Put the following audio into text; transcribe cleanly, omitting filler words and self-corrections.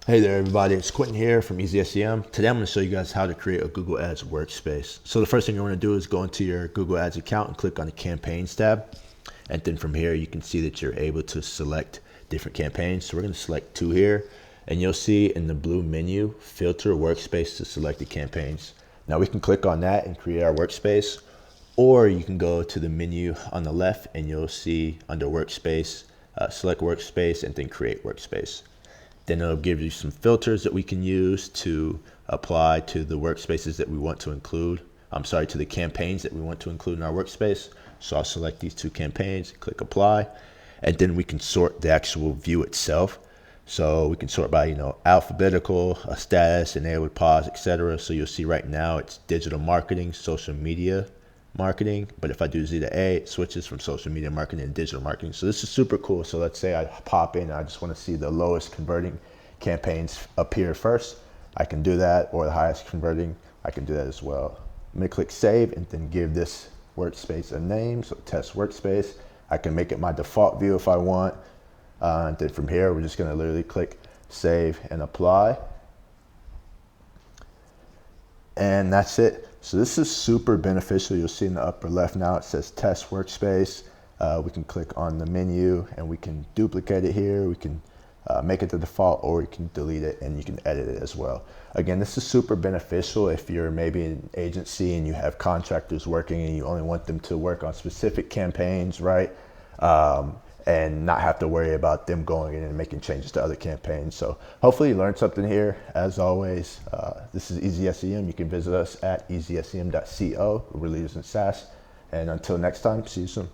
Hey there everybody, it's Quinnten here from EasySEM. Today I'm going to show you guys how to create a Google Ads workspace. So the first thing you want to do is go into your Google Ads account and click on the campaigns tab. And then from here you can see that you're able to select different campaigns. So we're going to select 2 here, and you'll see in the blue menu, filter workspace to select the campaigns. Now we can click on that and create our workspace, or you can go to the menu on the left and you'll see under workspace, select workspace and then create workspace. Then it'll give you some filters that we can use to apply to the workspaces that we want to include. To the campaigns that we want to include in our workspace. So I'll select these 2 campaigns, click apply, and then we can sort the actual view itself. So we can sort by, alphabetical, status, enabled, pause, etc. So you'll see right now it's digital marketing, social media marketing, but if I do Z to A, it switches from social media marketing to digital marketing. So this is super cool. So let's say I pop in and I just want to see the lowest converting campaigns appear first. I can do that, or the highest converting, I can do that as well. I'm going to click save and then give this workspace a name, so test workspace. I can make it my default view if I want. And then from here, we're just going to literally click save and apply. And that's it. So this is super beneficial. You'll see in the upper left now it says test workspace. We can click on the menu and we can duplicate it here. We can make it the default, or you can delete it and you can edit it as well. Again, this is super beneficial if you're maybe an agency and you have contractors working and you only want them to work on specific campaigns, right? And not have to worry about them going in and making changes to other campaigns. So hopefully you learned something here. As always, this is EasySEM. You can visit us at easysem.co. We're leaders in SaaS. And until next time, see you soon.